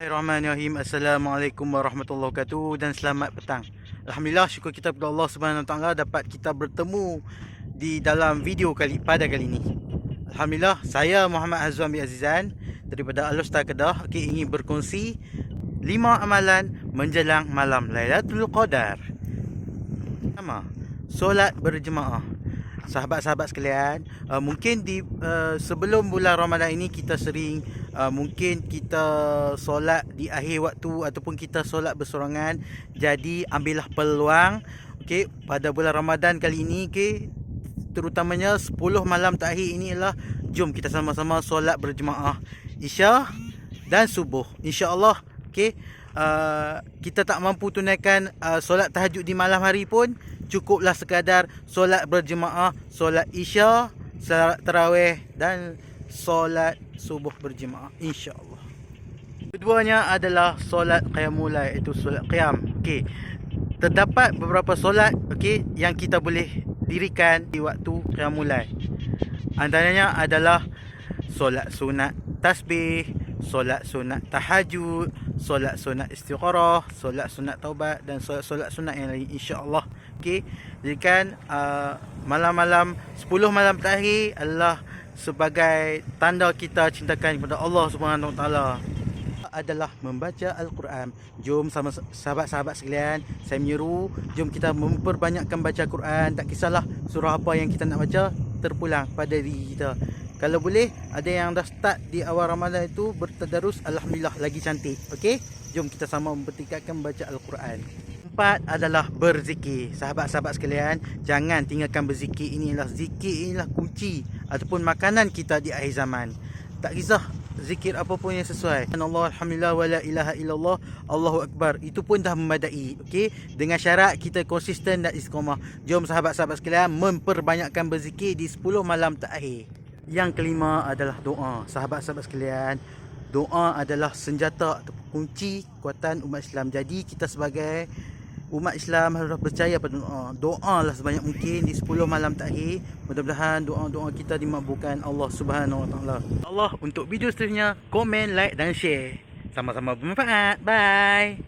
Bismillahirrahmanirrahim. Assalamualaikum warahmatullahi wabarakatuh dan selamat petang. Alhamdulillah, syukur kita kepada Allah Subhanahu Wa Taala dapat kita bertemu di dalam video pada kali ini. Alhamdulillah, saya Muhammad Hazwan bin Azizan daripada Al-Ustaz Kedah ingin berkongsi 5 amalan menjelang malam Lailatul Qadar. Pertama, solat berjemaah. Sahabat-sahabat sekalian, mungkin di sebelum bulan Ramadan ini kita sering mungkin kita solat di akhir waktu ataupun kita solat bersorangan. Jadi ambillah peluang pada bulan Ramadan kali ini terutamanya 10 malam terakhir ini ialah jom kita sama-sama solat berjemaah Isya dan subuh. Insya-Allah kita tak mampu tunaikan solat tahajud di malam hari pun, cukuplah sekadar solat berjemaah, solat Isya, solat tarawih dan solat subuh berjemaah, insya-Allah. Keduanya adalah solat qiyamul lail, iaitu solat qiyam. Terdapat beberapa solat yang kita boleh dirikan di waktu qiyamul lail. Antaranya adalah solat sunat tasbih, solat sunat tahajud, solat sunat istigharah, solat sunat taubat dan solat sunat yang lain, insya-Allah. Jadikan malam-malam 10 malam terakhir adalah sebagai tanda kita cintakan kepada Allah Subhanahu Wa Taala adalah membaca Al-Quran. Jom sama sahabat-sahabat sekalian, saya menyeru, jom kita memperbanyakkan baca Quran. Tak kisahlah surah apa yang kita nak baca, terpulang pada diri kita. Kalau boleh, ada yang dah start di awal Ramadan itu bertadarus, alhamdulillah, lagi cantik. Jom kita sama mempertingkatkan baca Al-Quran. 4 adalah berzikir. Sahabat-sahabat sekalian, jangan tinggalkan berzikir. Zikir inilah kunci ataupun makanan kita di akhir zaman. Tak kisah zikir apa pun yang sesuai. Allah, alhamdulillah, wala ilaha illallah, Allahu akbar. Itu pun dah memadai. Dengan syarat kita konsisten dan istiqamah. Jom sahabat-sahabat sekalian memperbanyakkan berzikir di 10 malam terakhir. Yang kelima adalah doa. Sahabat-sahabat sekalian, doa adalah senjata ataupun kunci kekuatan umat Islam. Jadi kita sebagai umat Islam harus percaya pada doa. Doa lah sebanyak mungkin di 10 malam terakhir. Mudah-mudahan doa-doa kita dimakbulkan Allah Subhanahu Wa Taala. Allah, untuk video seterusnya, komen, like dan share. Sama-sama bermanfaat. Bye.